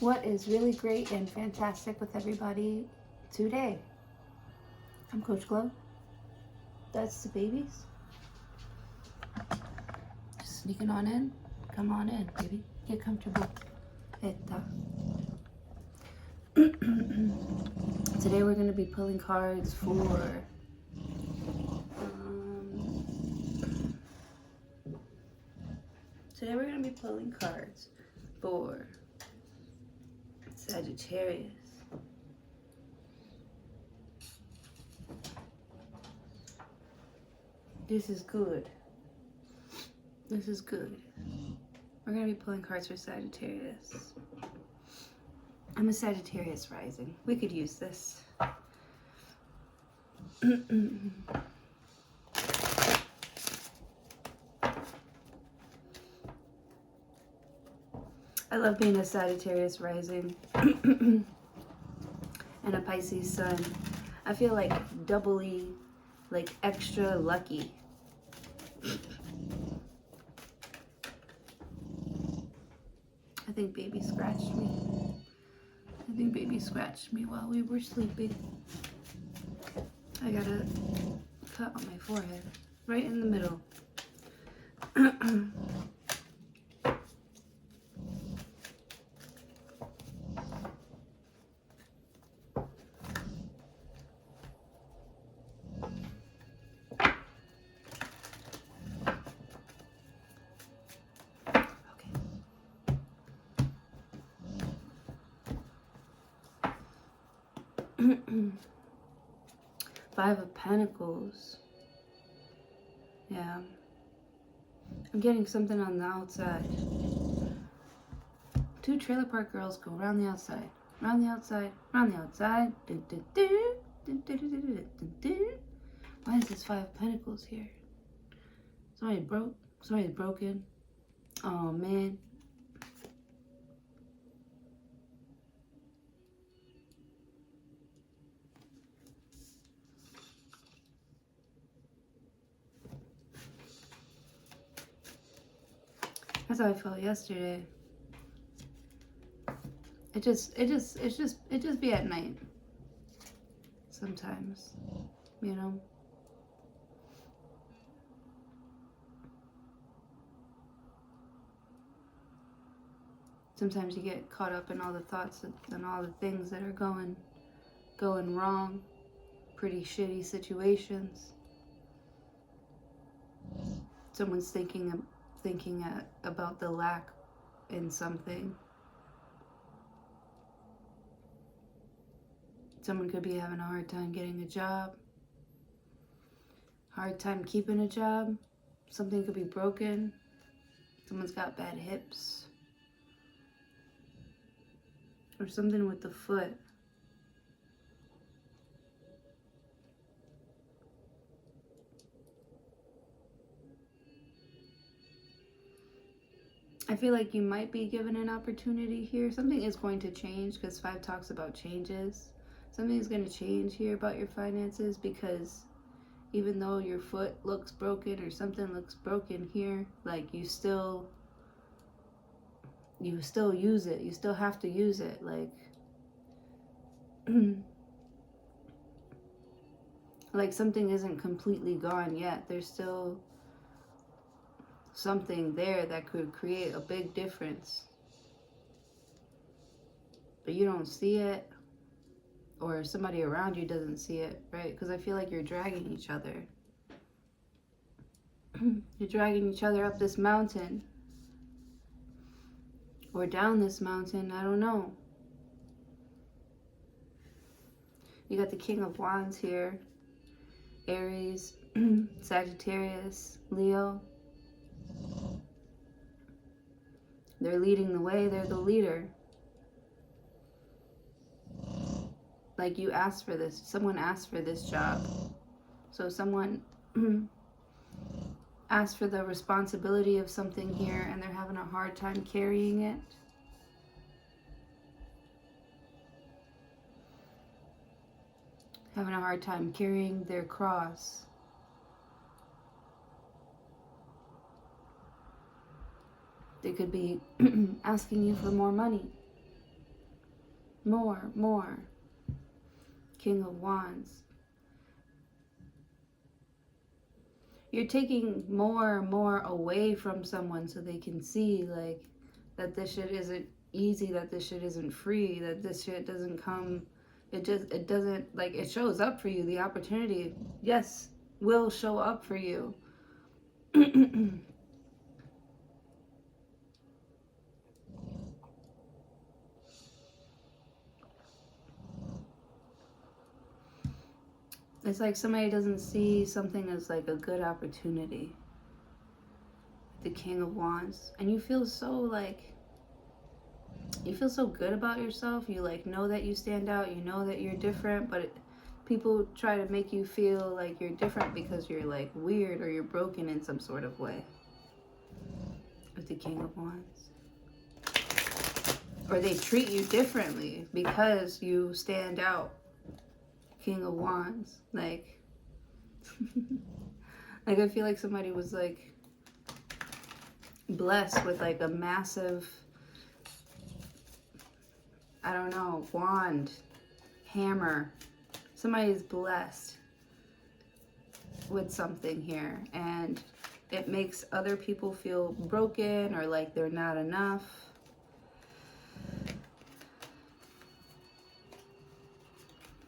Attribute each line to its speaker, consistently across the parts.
Speaker 1: What is really great and fantastic with everybody today? I'm Coach Glow. That's the babies. Just sneaking on in. Come on in, baby. Get comfortable. Today we're going to be pulling cards for Sagittarius. This is good. This is good. We're going to be pulling cards for Sagittarius. I'm a Sagittarius rising. We could use this. I love being a Sagittarius rising and a Pisces sun. I feel like doubly, like extra lucky. I think baby scratched me. I think baby scratched me while we were sleeping. I got a cut on my forehead, right in the middle. Five of Pentacles. Yeah. I'm getting something on the outside. Two trailer park girls go around the outside. Around the outside. Around the outside. Why is this Five of Pentacles here? Somebody broke. Somebody's broken. Oh, man. That's how I felt yesterday. It just be at night. Sometimes, you know. Sometimes you get caught up in all the thoughts and all the things that are going wrong. Pretty shitty situations. Someone's thinking about the lack in something. Someone could be having a hard time getting a job, hard time keeping a job. Something could be broken. Someone's got bad hips. Or something with the foot. I feel like you might be given an opportunity here. Something is going to change because 5 talks about changes. Something is going to change here about your finances because even though your foot looks broken or something looks broken here, like you still use it. You still have to use it. Like, like something isn't completely gone yet. There's still something there that could create a big difference. But you don't see it, or somebody around you doesn't see it, right? Because I feel like you're dragging each other. You're dragging each other up this mountain. Or down this mountain, I don't know. You got the King of Wands here. Aries, Sagittarius, Leo. They're leading the way. They're the leader. Like you asked for this. Someone asked for this job. So someone asked for the responsibility of something here and they're having a hard time carrying it. Having a hard time carrying their cross. They could be asking you for more money. more. King of Wands. You're taking more and more away from someone so they can see, like, that this shit isn't easy, that this shit isn't free, that this shit doesn't come, it doesn't, like, it shows up for you. The opportunity, yes, will show up for you. It's like somebody doesn't see something as like a good opportunity. The King of Wands. And you feel so like, you feel so good about yourself. You like know that you stand out. You know that you're different. But people try to make you feel like you're different because you're like weird or you're broken in some sort of way. With the King of Wands. Or they treat you differently because you stand out. King of Wands. Like, like I feel like somebody was like blessed with like a massive, I don't know, wand, hammer. Somebody's blessed with something here, and it makes other people feel broken or like they're not enough.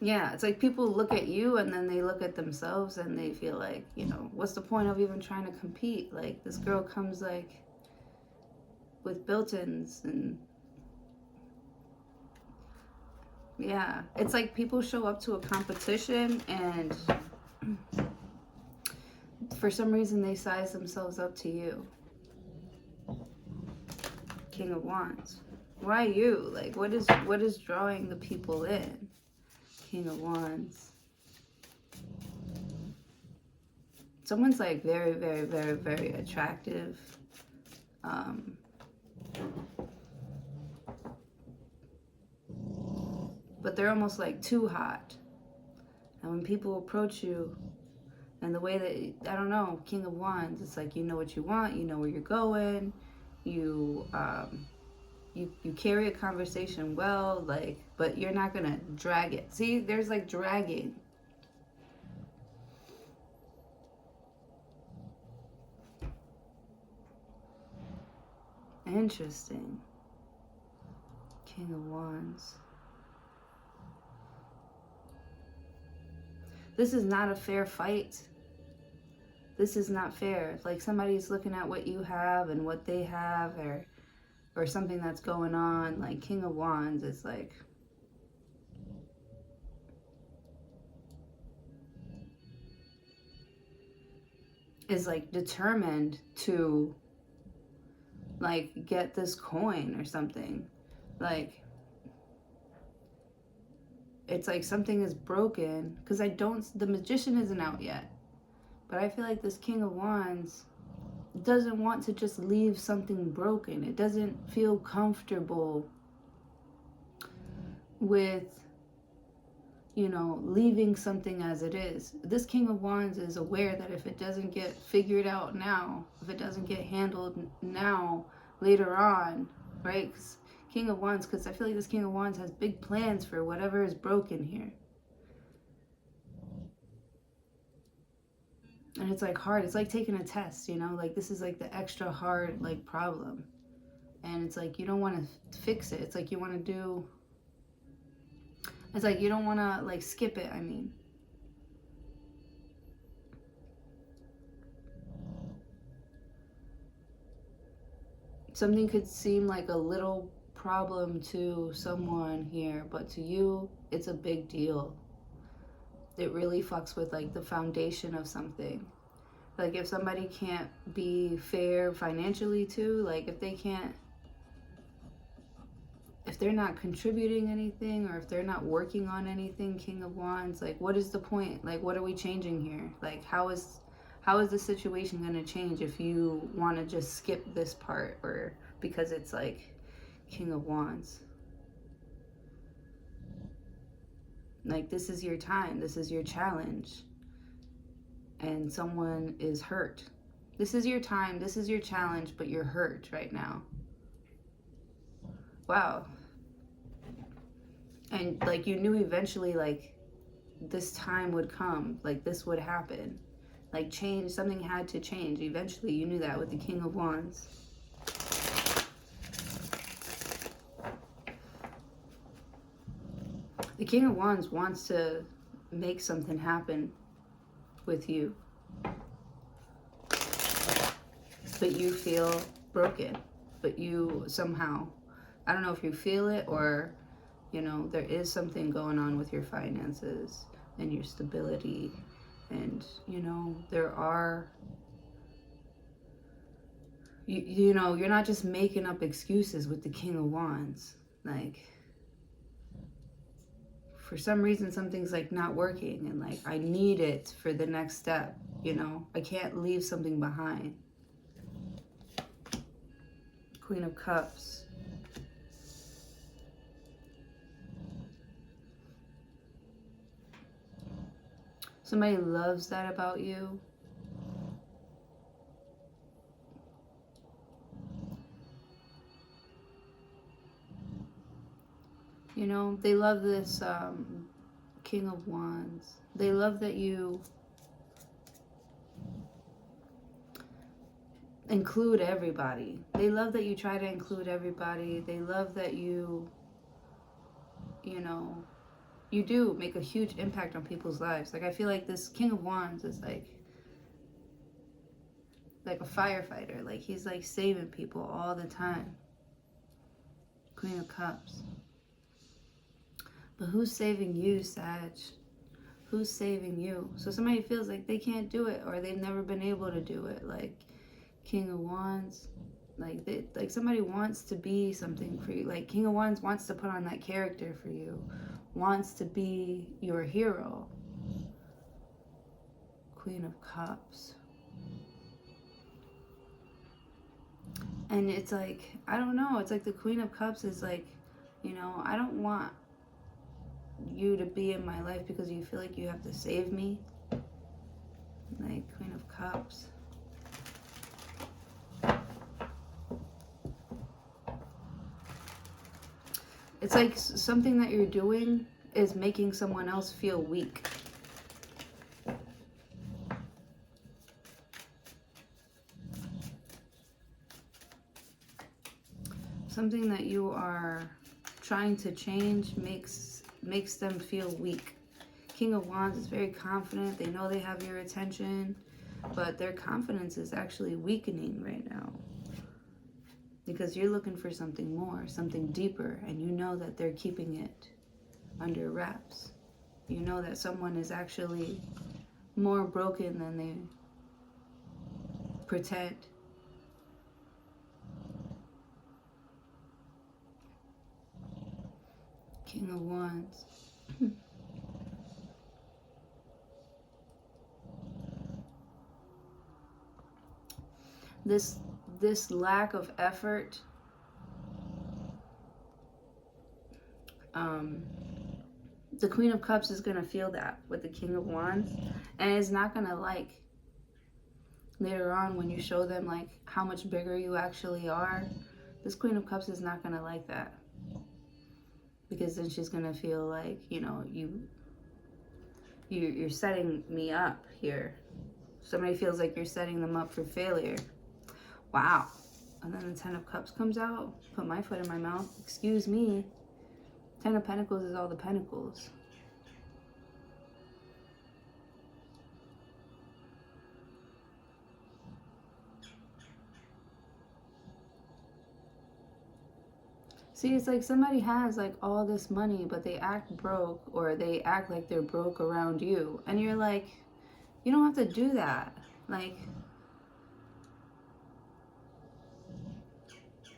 Speaker 1: Yeah, it's like people look at you and then they look at themselves and they feel like, you know, what's the point of even trying to compete? Like, this girl comes like with built-ins and yeah, it's like people show up to a competition and for some reason they size themselves up to you. King of Wands. Why you? Like, what is drawing the people in? King of Wands. Someone's like very, very, very, very attractive. But they're almost like too hot. And when people approach you, and the way that, I don't know, King of Wands, it's like you know what you want, you know where you're going, you carry a conversation well, like, but you're not gonna drag it. See, there's like dragging. Interesting. King of Wands. This is not a fair fight. This is not fair. Like somebody's looking at what you have and what they have, or something that's going on. Like King of Wands is like, determined to like get this coin or something. Like, it's like something is broken, because the Magician isn't out yet, but I feel like this King of Wands doesn't want to just leave something broken. It doesn't feel comfortable with, you know, leaving something as it is. This King of Wands is aware that if it doesn't get figured out now, if it doesn't get handled now, later on, right? King of Wands, because I feel like this King of Wands has big plans for whatever is broken here. And it's like hard. It's like taking a test, you know? Like this is like the extra hard like problem. And it's like you don't want to fix it. It's like you want to do... It's like you don't want to like skip it, I mean. Something could seem like a little problem to someone here, but to you, it's a big deal. It really fucks with like the foundation of something. Like if somebody can't be fair financially too, like if they can't, if they're not contributing anything, or if they're not working on anything, King of Wands, like what is the point? Like what are we changing here? Like how is the situation going to change if you want to just skip this part, or because it's like King of Wands? Like this is your time, this is your challenge, and someone is hurt. This is your time, this is your challenge, but you're hurt right now. Wow. And like you knew eventually like this time would come, like this would happen. Like change, something had to change. Eventually you knew that with the King of Wands. The King of Wands wants to make something happen with you. But you feel broken. But you somehow, I don't know if you feel it or, you know, there is something going on with your finances and your stability. And, you know, there are, you know, you're not just making up excuses with the King of Wands. Like, for some reason, something's like not working and like, I need it for the next step, you know? I can't leave something behind. Queen of Cups. Somebody loves that about you. You know, they love this King of Wands. They love that you include everybody. They love that you try to include everybody. They love that you know, you do make a huge impact on people's lives. Like I feel like this King of Wands is like a firefighter. Like he's like saving people all the time. Queen of Cups. But who's saving you, Sag? Who's saving you? So somebody feels like they can't do it or they've never been able to do it. Like King of Wands, like somebody wants to be something for you. Like King of Wands wants to put on that character for you, wants to be your hero. Queen of Cups. And it's like, I don't know, it's like the Queen of Cups is like, you know, I don't want you to be in my life because you feel like you have to save me. Like Queen of Cups. It's like something that you're doing is making someone else feel weak. Something that you are trying to change makes them feel weak. King of Wands is very confident. They know they have your attention, but their confidence is actually weakening right now. Because you're looking for something more, something deeper, and you know that they're keeping it under wraps. You know that someone is actually more broken than they pretend. King of Wands. This lack of effort, the Queen of Cups is going to feel that with the King of Wands, and it's not going to like later on when you show them like how much bigger you actually are. This Queen of Cups is not going to like that, because then she's going to feel like, you know, you're setting me up here. Somebody feels like you're setting them up for failure. Wow. And then the Ten of Cups comes out. Put my foot in my mouth. Excuse me. Ten of Pentacles is all the pentacles. See, it's like somebody has like all this money, but they act broke, or they act like they're broke around you. And you're like, you don't have to do that. Like,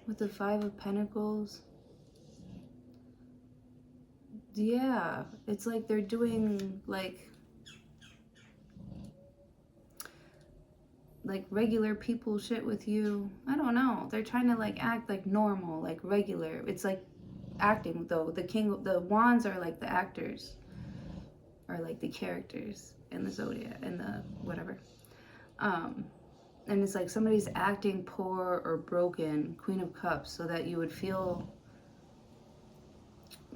Speaker 1: with the Five of Pentacles, yeah, it's like they're doing like regular people shit with you. I don't know. They're trying to like act like normal, like regular. It's like acting though. The wands are like the actors, or like the characters in the zodiac, in the whatever. And it's like somebody's acting poor or broken, Queen of Cups, so that you would feel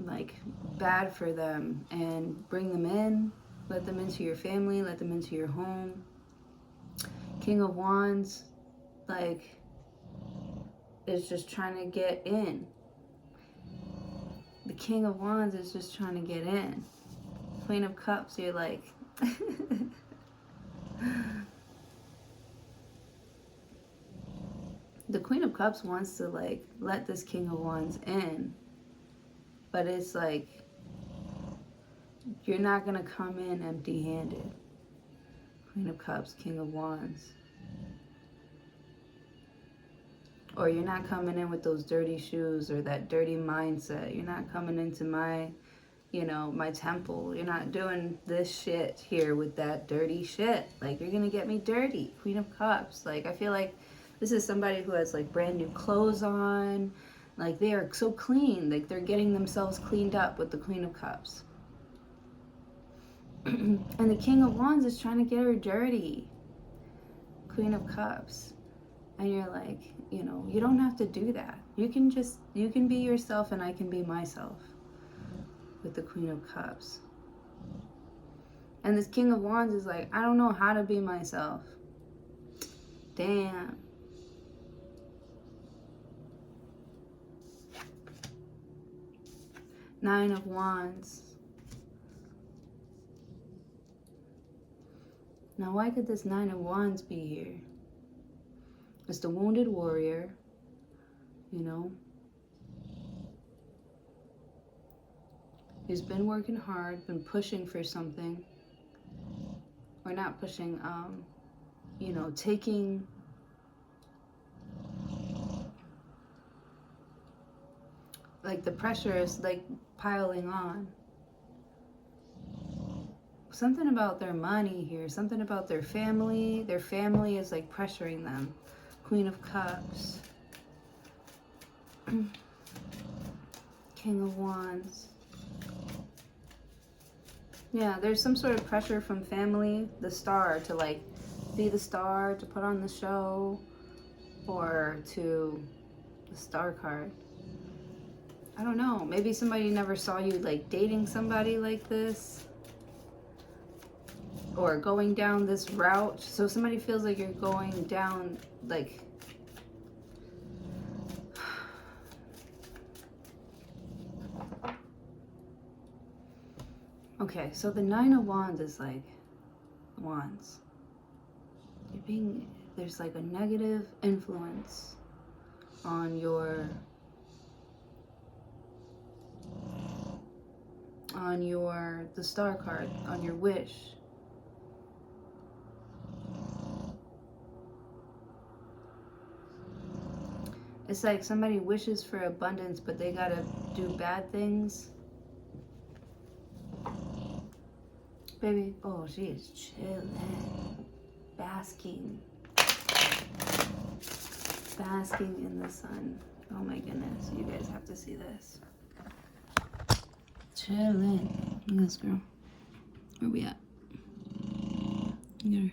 Speaker 1: like bad for them, and bring them in, let them into your family, let them into your home. King of Wands, like, is just trying to get in. The King of Wands is just trying to get in. Queen of Cups, you're like, the Queen of Cups wants to like let this King of Wands in, but it's like, you're not gonna come in empty-handed. Queen of Cups, King of Wands. Or you're not coming in with those dirty shoes or that dirty mindset. You're not coming into my, you know, my temple. You're not doing this shit here with that dirty shit. Like, you're gonna get me dirty. Queen of Cups. Like, I feel like this is somebody who has like brand new clothes on. Like, they are so clean. Like, they're getting themselves cleaned up with the Queen of Cups. And the King of Wands is trying to get her dirty. Queen of Cups. And you're like, you know, you don't have to do that. You can be yourself and I can be myself. With the Queen of Cups. And this King of Wands is like, I don't know how to be myself. Damn. Nine of Wands. Now, why could this Nine of Wands be here? It's the wounded warrior, you know. He's been working hard, been pushing for something. Or not pushing, you know, taking... Like, the pressure is, like, piling on. Something about their money here. Something about their family. Their family is, like, pressuring them. Queen of Cups. King of Wands. Yeah, there's some sort of pressure from family. The star, to, like, be the star, to put on the show. Or to... The Star card. I don't know. Maybe somebody never saw you, like, dating somebody like this. Or going down this route. So somebody feels like you're going down, like... Okay, so the Nine of Wands is like... Wands. You're being... There's like a negative influence on your... the Star card, on your wish. It's like somebody wishes for abundance, but they gotta do bad things. Baby, oh, she is chilling. Basking. Basking in the sun. Oh my goodness, you guys have to see this. Chilling. Look at this girl. Where we at? Look at her.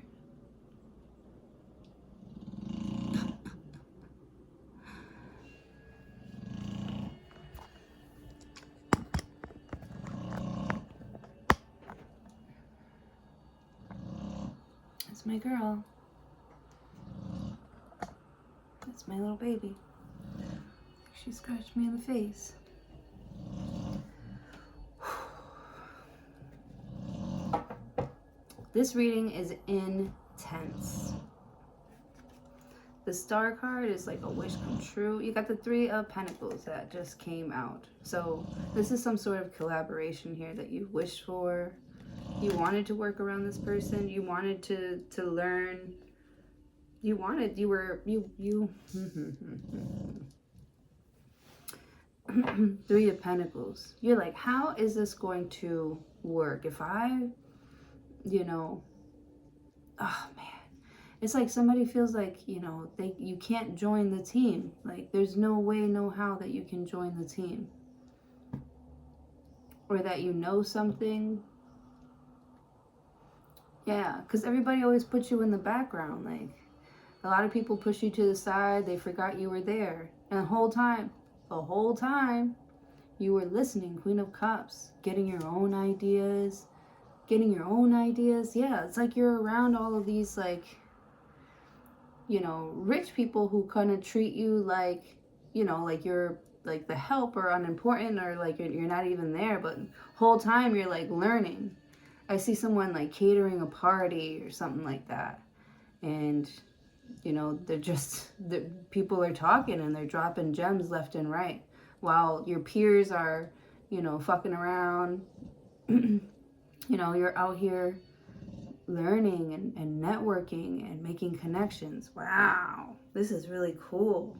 Speaker 1: That's my girl. That's my little baby. She scratched me in the face. This reading is intense. The Star card is like a wish come true. You got the Three of Pentacles that just came out. So this is some sort of collaboration here that you wished for. You wanted to work around this person. You wanted to learn. You Three of Pentacles. You're like, how is this going to work? If I, you know, oh man. It's like somebody feels like, you know, you can't join the team. Like, there's no way, no how that you can join the team. Or that you know something. Yeah, because everybody always puts you in the background. Like, a lot of people push you to the side. They forgot you were there. And the whole time, You were listening, Queen of Cups, getting your own ideas. Yeah, it's like you're around all of these, like, you know, rich people who kind of treat you like, you know, like you're like the help or unimportant, or like you're not even there, but whole time you're like learning. I see someone like catering a party or something like that, and you know, the people are talking and they're dropping gems left and right, while your peers are, you know, fucking around. You know, you're out here learning and networking and making connections. Wow, this is really cool.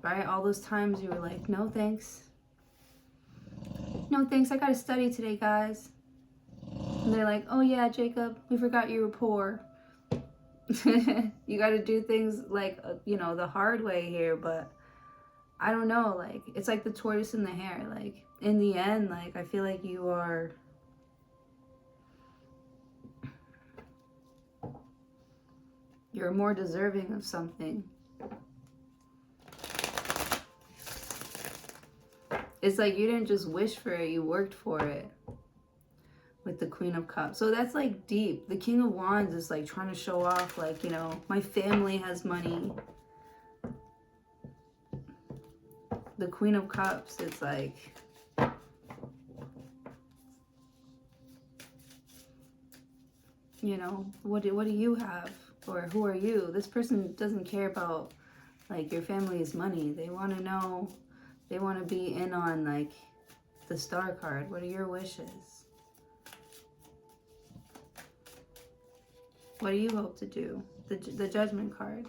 Speaker 1: Right? All those times you were like, no thanks. No thanks, I gotta study today, guys. And they're like, oh yeah, Jacob, we forgot you were poor. You gotta do things like, you know, the hard way here, but I don't know, like, it's like the tortoise and the hare. Like, in the end, like, I feel like you're more deserving of something. It's like you didn't just wish for it, you worked for it. With the Queen of Cups. So that's like deep. The King of Wands is like trying to show off, like, you know, my family has money. The Queen of Cups, it's like, you know, what do you have? Or who are you? This person doesn't care about like your family's money. They want to know, they want to be in on like the Star card. What are your wishes? What do you hope to do? The Judgment card.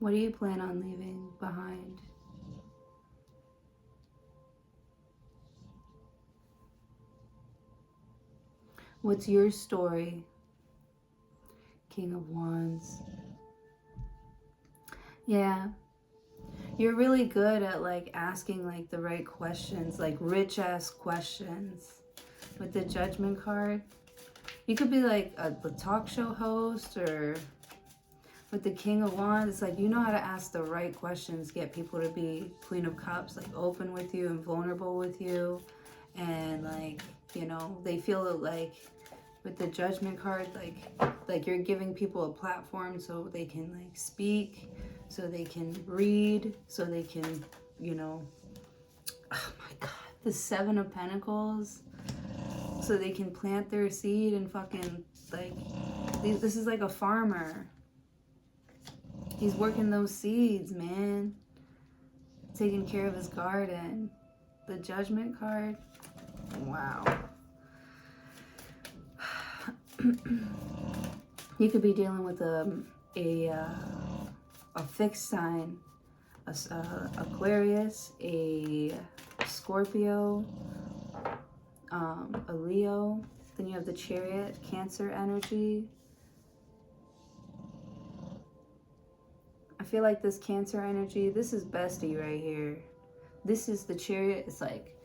Speaker 1: What do you plan on leaving behind? What's your story? King of Wands. Yeah. You're really good at like asking like the right questions, like rich ass questions. With the Judgment card. You could be like a talk show host, or with the King of Wands, it's like you know how to ask the right questions, get people to be Queen of Cups, like open with you and vulnerable with you. And like, you know, they feel like with the Judgment card, like you're giving people a platform so they can like speak, so they can read, so they can, you know, oh my God, the Seven of Pentacles. So they can plant their seed and fucking, like, this is like a farmer. He's working those seeds, man. Taking care of his garden. The Judgment card. Wow. You could be dealing with a fixed sign. Aquarius, a Scorpio, a Leo. Then you have the Chariot, Cancer energy. I feel like this Cancer energy, this is bestie right here. This is the Chariot. It's like,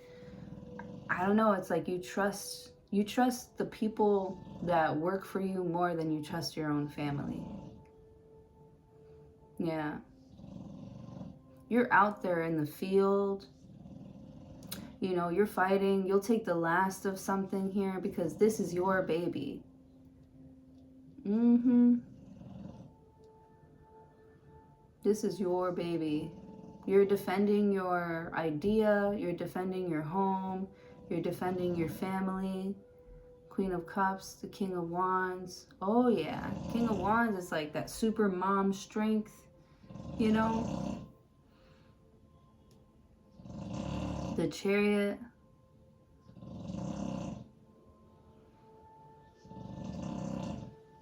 Speaker 1: I don't know, it's like you trust the people that work for you more than you trust your own family. Yeah. You're out there in the field. You know, you're fighting. You'll take the last of something here because this is your baby. This is your baby. You're defending your idea. You're defending your home. You're defending your family. Queen of Cups, the King of Wands. Oh yeah. King of Wands is like that super mom strength, you know? The Chariot.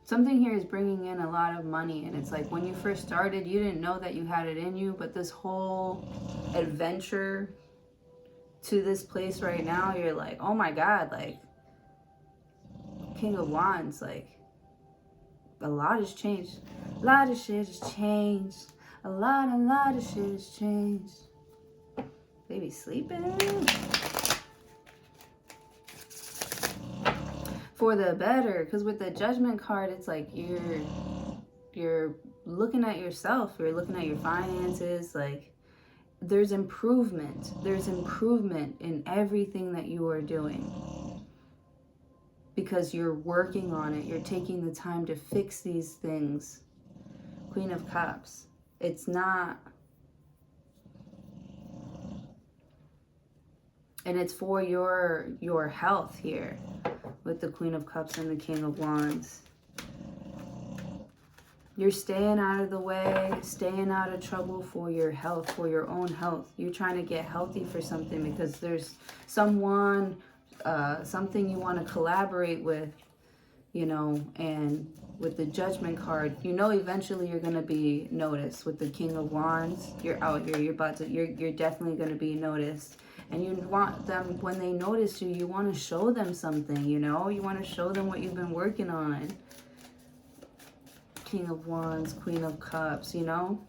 Speaker 1: Something here is bringing in a lot of money, and it's like when you first started, you didn't know that you had it in you, but this whole adventure to this place right now, you're like, oh my God, like, King of Wands, like, a lot has changed. A lot of shit has changed. A lot of shit has changed. Baby sleeping. For the better, because with the Judgment card, it's like you're looking at yourself. You're looking at your finances. Like, there's improvement. There's improvement in everything that you are doing. Because you're working on it. You're taking the time to fix these things. Queen of Cups. It's not... And it's for your health here. With the Queen of Cups and the King of Wands. You're staying out of the way, staying out of trouble for your health, for your own health. You're trying to get healthy for something because there's someone, something you want to collaborate with, you know, and with the Judgment card, you know, eventually you're going to be noticed. With the King of Wands, you're out here, you're definitely going to be noticed. And you want them, when they notice you, you want to show them something, you know, you want to show them what you've been working on. King of Wands, Queen of Cups, you know?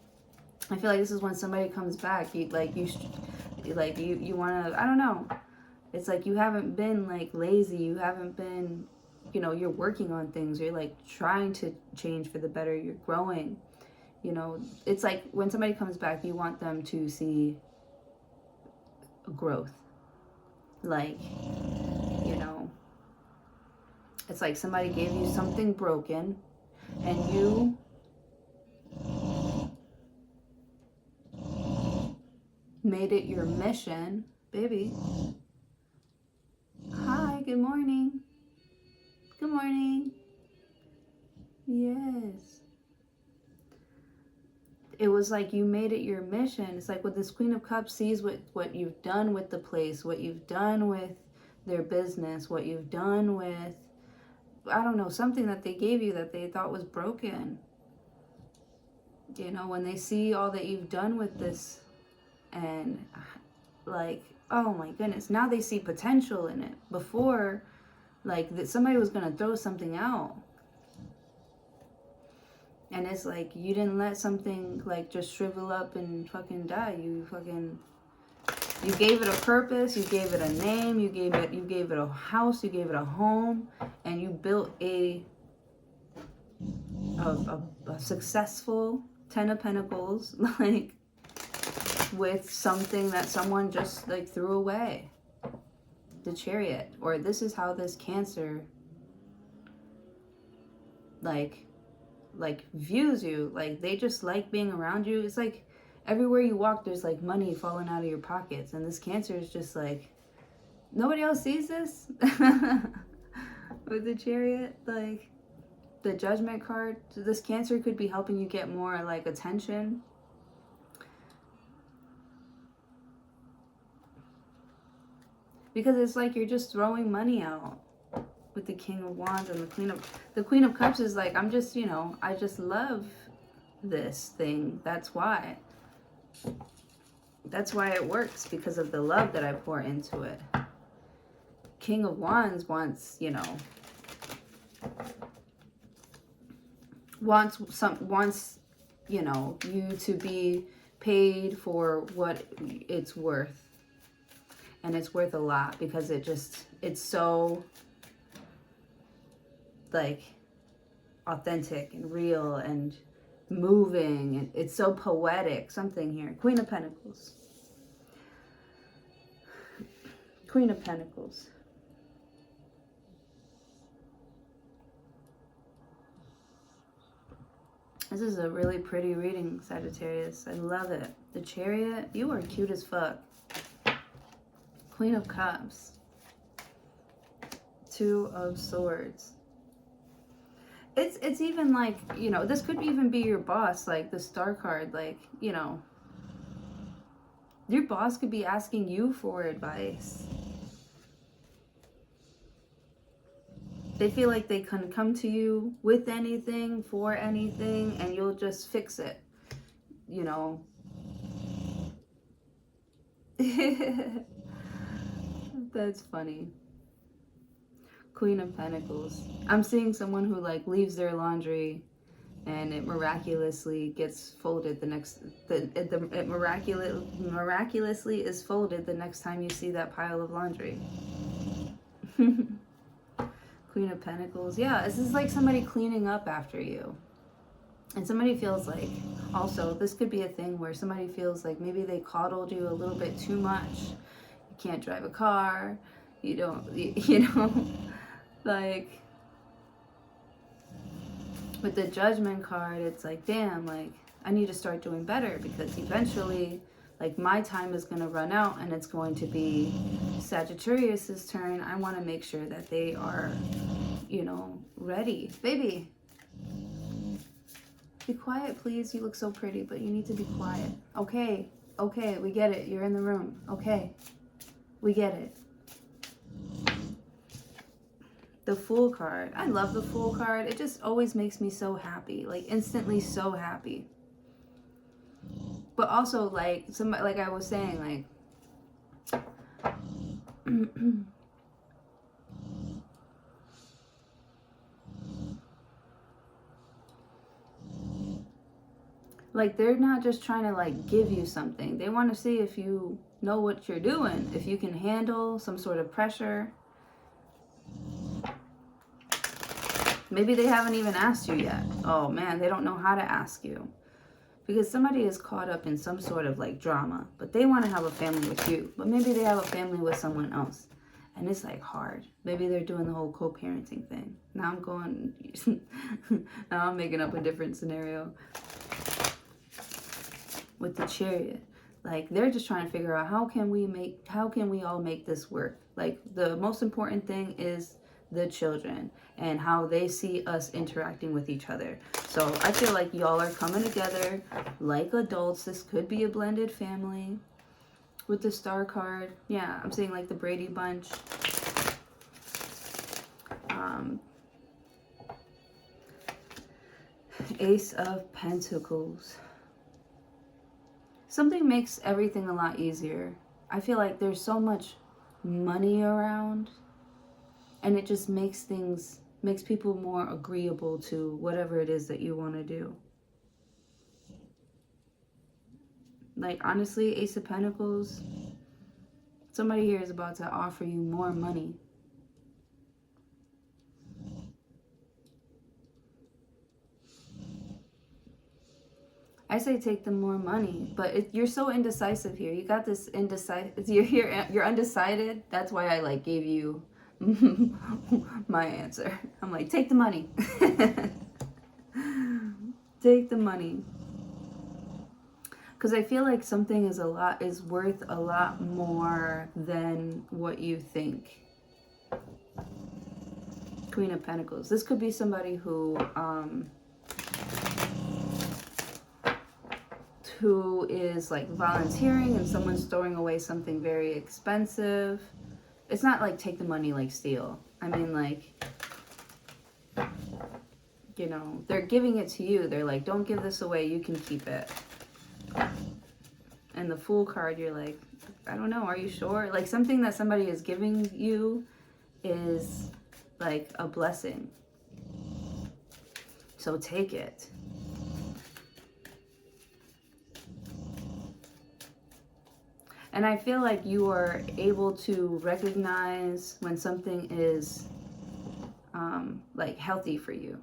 Speaker 1: I feel like this is when somebody comes back. You want to, I don't know. It's like you haven't been like lazy. You haven't been, you know, you're working on things. You're like trying to change for the better. You're growing. You know, it's like when somebody comes back, you want them to see growth. Like, you know, it's like somebody gave you something broken. And you made it your mission, baby. Hi, good morning. Good morning. Yes. It was like you made it your mission. It's like when this Queen of Cups sees what you've done with the place, what you've done with their business, what you've done with, I don't know, something that they gave you that they thought was broken. You know, when they see all that you've done with this and like, oh my goodness, now they see potential in it. Before, like, that somebody was going to throw something out. And it's like, you didn't let something like just shrivel up and fucking die. You gave it a purpose, you gave it a name, you gave it a house, you gave it a home, and you built a successful 10 of Pentacles, like, with something that someone just like threw away. The Chariot. Or this is how this Cancer like views you. Like, they just like being around you. It's like everywhere you walk, there's like money falling out of your pockets. And this Cancer is just like, nobody else sees this. With the Chariot, like the Judgment card, this Cancer could be helping you get more like attention. Because it's like you're just throwing money out. With the King of Wands and the Queen of Cups is like, I'm just, you know, I just love this thing. That's why it works, because of the love that I pour into it. King of Wands wants, you know, wants, you know, you to be paid for what it's worth. And it's worth a lot, because it's so like authentic and real and moving, and it's so poetic. Something here. Queen of Pentacles. Queen of Pentacles. This is a really pretty reading, Sagittarius. I love it. The Chariot, you are cute as fuck. Queen of Cups. Two of Swords. It's even like, you know, this could even be your boss, like the Star card, like, you know, your boss could be asking you for advice. They feel like they can come to you with anything, for anything, and you'll just fix it, you know. That's funny. Queen of Pentacles. I'm seeing someone who like leaves their laundry and it miraculously gets folded the next, it miraculously is folded the next time you see that pile of laundry. Queen of Pentacles. Yeah, this is like somebody cleaning up after you. And somebody feels like, also, this could be a thing where somebody feels like maybe they coddled you a little bit too much. You can't drive a car. You don't, you know, like, with the Judgment card, it's like, damn, like, I need to start doing better, because eventually, like, my time is going to run out and it's going to be Sagittarius's turn. I want to make sure that they are, you know, ready. Baby, be quiet, please. You look so pretty, but you need to be quiet. Okay, okay, we get it. You're in the room. Okay, we get it. The Fool card. I love the Fool card. It just always makes me so happy. Like, instantly so happy. But also, like, somebody, like I was saying, like, like, they're not just trying to, like, give you something. They want to see if you know what you're doing, if you can handle some sort of pressure. Maybe they haven't even asked you yet. Oh man, they don't know how to ask you. Because somebody is caught up in some sort of, like, drama, but they want to have a family with you. But maybe they have a family with someone else, and it's, like, hard. Maybe they're doing the whole co-parenting thing. Now I'm going, now I'm making up a different scenario. With the Chariot, like, they're just trying to figure out how can we all make this work. Like, the most important thing is the children and how they see us interacting with each other. So I feel like y'all are coming together like adults. This could be a blended family. With the Star card, yeah, I'm saying like the Brady Bunch. Ace of Pentacles. Something makes everything a lot easier. I feel like there's so much money around, and it just makes people more agreeable to whatever it is that you want to do. Like, honestly, Ace of Pentacles, somebody here is about to offer you more money. I say take the more money, but you're so indecisive here. You got this indecisive. You're undecided. That's why I, like, gave you my answer. I'm like, take the money. Take the money. Because I feel like something is worth a lot more than what you think. Queen of Pentacles. This could be somebody who is, like, volunteering and someone's throwing away something very expensive. It's not like take the money, like steal. I mean, like, you know, they're giving it to you. They're like, don't give this away. You can keep it. And the Fool card, you're like, I don't know. Are you sure? Like, something that somebody is giving you is like a blessing. So take it. And I feel like you are able to recognize when something is like healthy for you.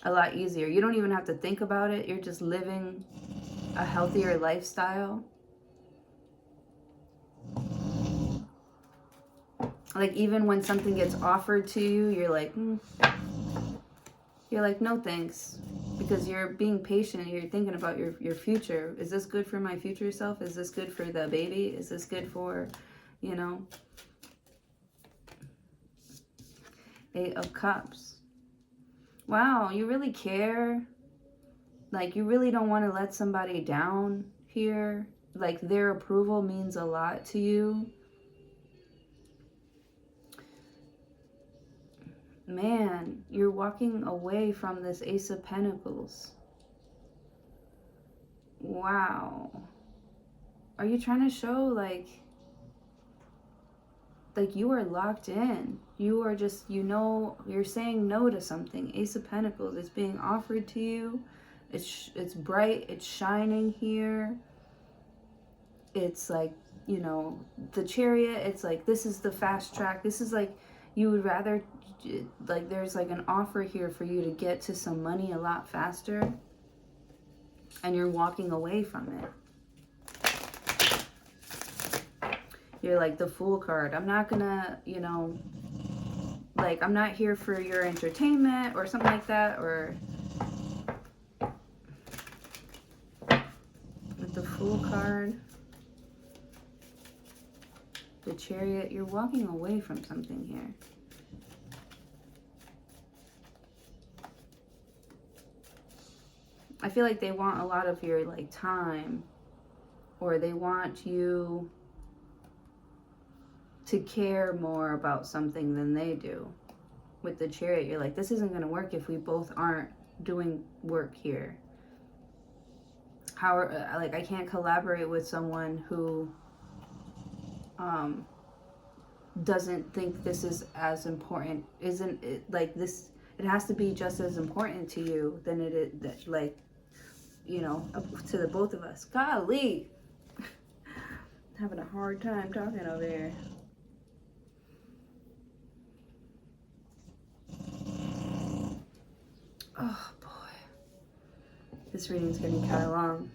Speaker 1: A lot easier. You don't even have to think about it. You're just living a healthier lifestyle. Like, even when something gets offered to you, you're like, You're like, no thanks. Because you're being patient. You're thinking about your future. Is this good for my future self? Is this good for the baby? Is this good for, you know? Eight of Cups. Wow, you really care. Like, you really don't want to let somebody down here. Like, their approval means a lot to you. Man, you're walking away from this Ace of Pentacles. Wow. Are you trying to show, like you are locked in? You are just, you know, you're saying no to something. Ace of Pentacles is being offered to you. It's bright. It's shining here. It's like, you know, the Chariot. It's like, this is the fast track. This is like, you would rather, like, there's like an offer here for you to get to some money a lot faster, and you're walking away from it. You're like the Fool card. I'm not gonna, you know, like, I'm not here for your entertainment or something like that. Or with the Fool card, the Chariot, you're walking away from something here. I feel like they want a lot of your, like, time, or they want you to care more about something than they do. With the Chariot, you're like, this isn't going to work if we both aren't doing work here. How, like, I can't collaborate with someone who doesn't think this is as important. Isn't it, like, this, it has to be just as important to you than it is, like, you know, to the both of us. Golly. Having a hard time talking over here. Oh boy, this reading's gonna be kind of long.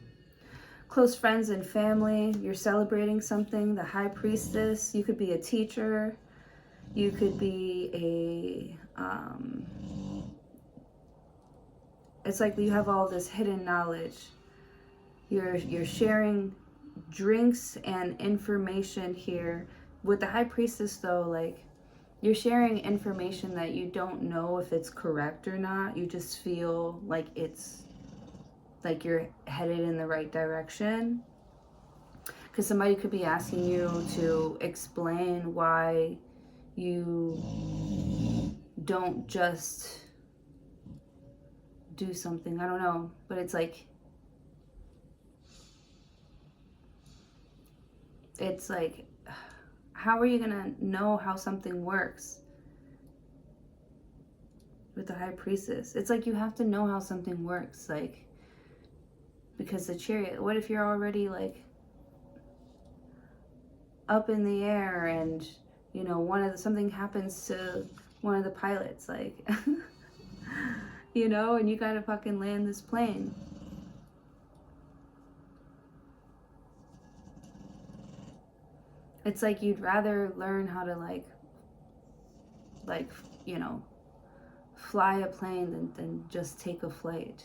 Speaker 1: Close friends and family, you're celebrating something. The High Priestess, you could be a teacher, you could be a it's like you have all this hidden knowledge. You're sharing drinks and information here. With the High Priestess though, like, you're sharing information that you don't know if it's correct or not. You just feel like it's, like, you're headed in the right direction. Because somebody could be asking you to explain why you don't just do something. I don't know. But it's like, how are you gonna know how something works with the High Priestess? It's like you have to know how something works, like, because the Chariot, what if you're already, like, up in the air and, you know, something happens to one of the pilots, like, you know, and you gotta fucking land this plane. It's like you'd rather learn how to, like, you know, fly a plane than just take a flight.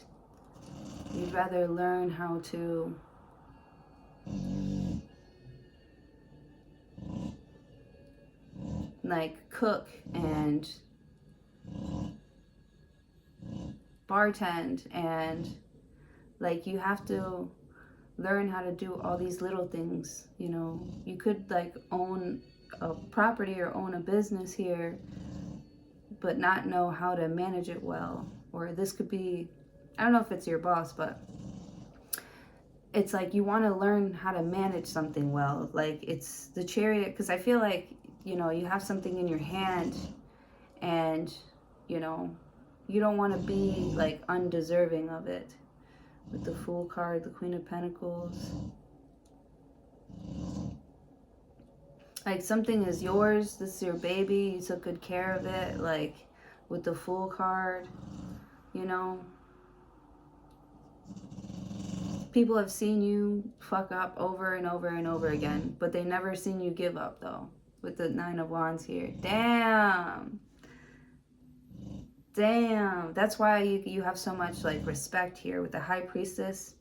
Speaker 1: You'd rather learn how to like cook and bartend, and like you have to learn how to do all these little things. You know, you could like own a property or own a business here but not know how to manage it well. Or this could be, I don't know if it's your boss, but it's like you want to learn how to manage something well. Like it's the Chariot, because I feel like, you know, you have something in your hand and, you know, you don't want to be like undeserving of it. With the Fool card, the Queen of Pentacles. Like something is yours, this is your baby, you took good care of it. Like with the Fool card, you know, people have seen you fuck up over and over and over again, but they never seen you give up though. With the Nine of Wands here. Damn. Damn. That's why you have so much like respect here with the High Priestess.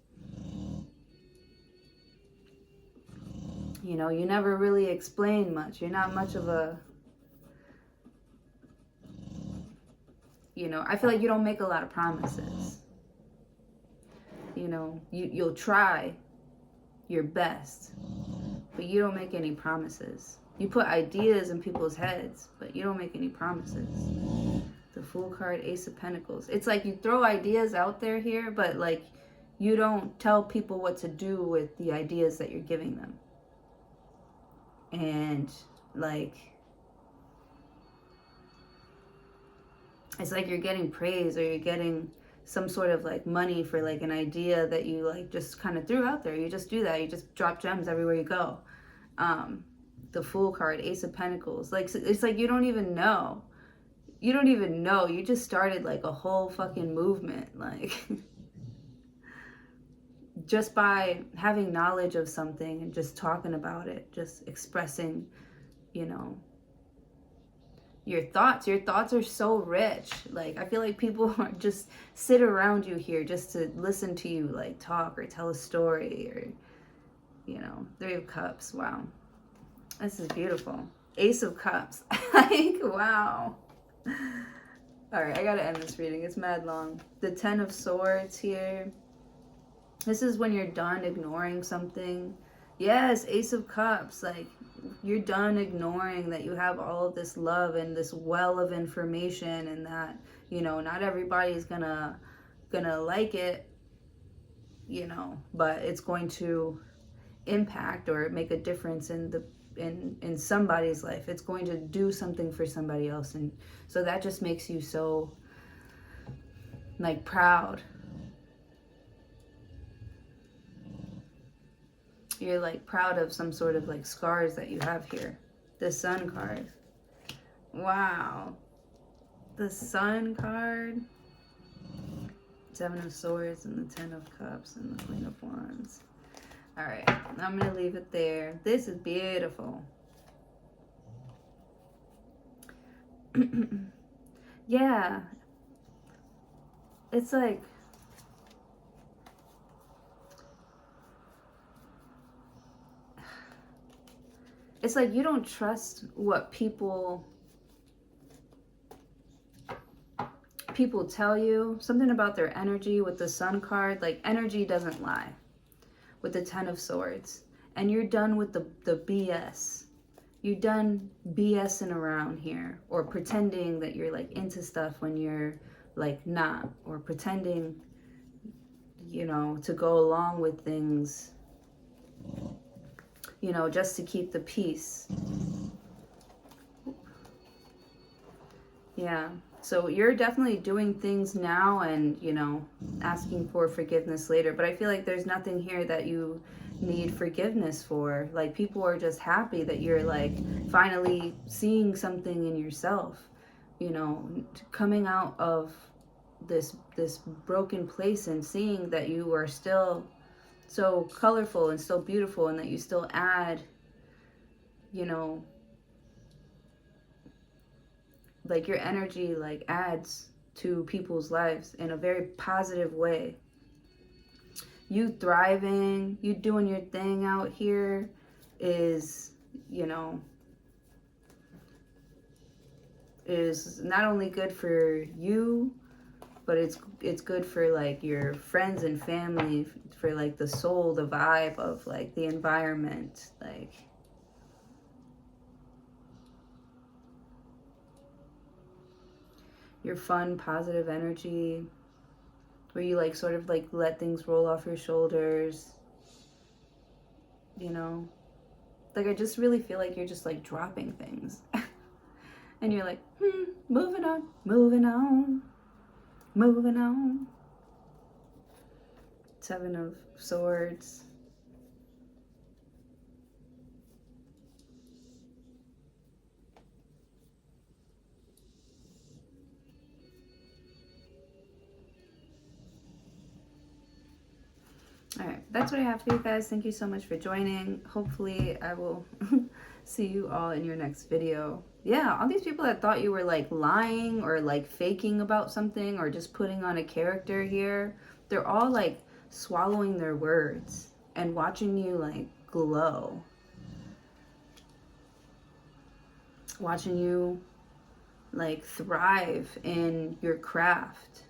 Speaker 1: You know, you never really explain much. You're not much of a, you know, I feel like you don't make a lot of promises. You know, you'll try your best, but you don't make any promises. You put ideas in people's heads, but you don't make any promises. The Fool card, Ace of Pentacles. It's like you throw ideas out there here, but like you don't tell people what to do with the ideas that you're giving them. And like, it's like you're getting praise or you're getting some sort of like money for like an idea that you like just kind of threw out there. You just do that. You just drop gems everywhere you go. the Fool card, Ace of Pentacles. Like, it's like you don't even know. You don't even know. You just started like a whole fucking movement. Like, just by having knowledge of something and just talking about it, just expressing, you know, your thoughts. Your thoughts are so rich. Like, I feel like people are just sit around you here just to listen to you, like, talk or tell a story, or, you know, 3 of Cups. Wow. This is beautiful. Ace of Cups. Like, wow. All right, I gotta end this reading. It's mad long. The 10 of Swords here. This is when you're done ignoring something. Yes, Ace of Cups. Like, you're done ignoring that you have all of this love and this well of information, and that, you know, not everybody's gonna like it, you know, but it's going to impact or make a difference in the in somebody's life. It's going to do something for somebody else, and so that just makes you so, like, proud. You're like proud of some sort of like scars that you have here. The Sun card. Wow. The Sun card. 7 of Swords and the 10 of Cups and the Queen of Wands. All right, I'm gonna leave it there. This is beautiful. Yeah. It's like, you don't trust what people tell you. Something about their energy with the Sun card. Like, energy doesn't lie with the 10 of Swords. And you're done with the BS. You're done BSing around here, or pretending that you're like into stuff when you're like not, or pretending, you know, to go along with things, you know, just to keep the peace. Yeah. So you're definitely doing things now and, you know, asking for forgiveness later. But I feel like there's nothing here that you need forgiveness for. Like, people are just happy that you're like finally seeing something in yourself, you know, coming out of this broken place and seeing that you are still so colorful and so beautiful, and that you still add, you know, like your energy like adds to people's lives in a very positive way. You thriving, you doing your thing out here is, you know, is not only good for you, but it's good for like your friends and family, for like the soul, the vibe of like the environment, like your fun, positive energy, where you like sort of like let things roll off your shoulders, you know. Like, I just really feel like you're just like dropping things. And you're like, moving on, moving on, moving on. 7 of Swords. All right, that's what I have for you guys. Thank you so much for joining. Hopefully I will see you all in your next video. Yeah, all these people that thought you were like lying or like faking about something or just putting on a character here, they're all like swallowing their words and watching you like glow. Watching you like thrive in your craft.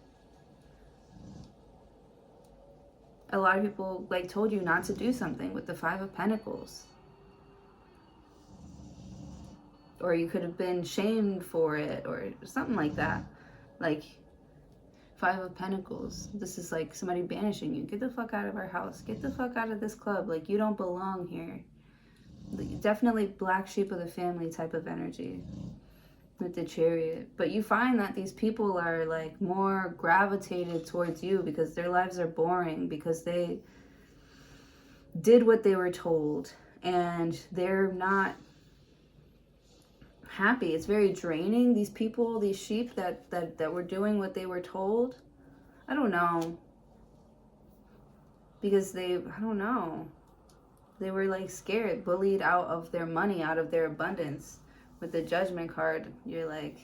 Speaker 1: A lot of people like told you not to do something with the 5 of Pentacles. Or you could have been shamed for it or something like that. Like, 5 of Pentacles. This is like somebody banishing you. Get the fuck out of our house. Get the fuck out of this club. Like, you don't belong here. Definitely black sheep of the family type of energy with the Chariot. But you find that these people are like more gravitated towards you because their lives are boring, because they did what they were told, and they're not happy. It's very draining. These people, these sheep that were doing what they were told. I don't know. Because I don't know. They were like scared, bullied out of their money, out of their abundance. With the Judgment card, you're like,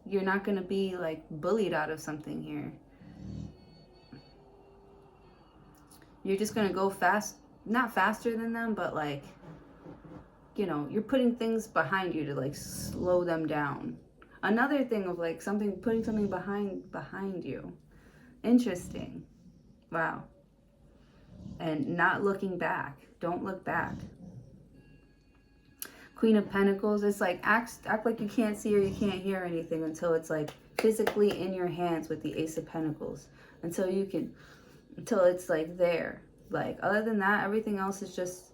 Speaker 1: you're not going to be like bullied out of something here. You're just going to go fast, not faster than them, but like, you're putting things behind you to like slow them down. Another thing of like putting something behind you. Interesting. Wow. And not looking back. Don't look back. Queen of Pentacles, it's like act like you can't see or you can't hear anything until it's like physically in your hands with the Ace of Pentacles. Until it's like there. Like other than that, everything else is just,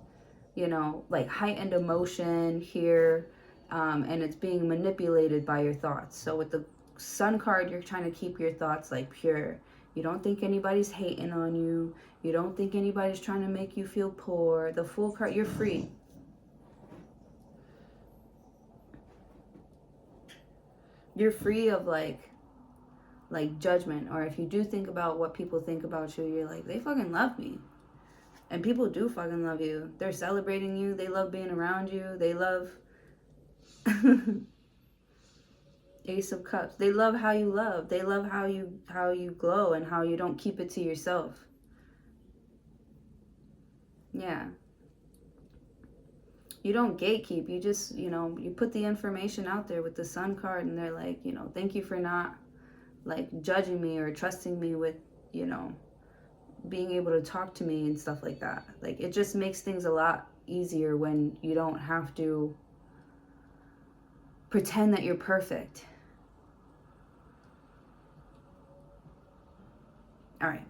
Speaker 1: like heightened emotion here. And it's being manipulated by your thoughts. So with the Sun card, you're trying to keep your thoughts like pure. You don't think anybody's hating on you. You don't think anybody's trying to make you feel poor. The Fool card, you're free. You're free of like judgment. Or if you do think about what people think about you, you're like, they fucking love me. And people do fucking love you. They're celebrating you. They love being around you. They love Ace of Cups. They love how you love. They love how you glow and how you don't keep it to yourself. Yeah. You don't gatekeep. You just, you put the information out there with the Sun card, and they're like, thank you for not like judging me or trusting me with, being able to talk to me and stuff like that. Like it just makes things a lot easier when you don't have to pretend that you're perfect. All right.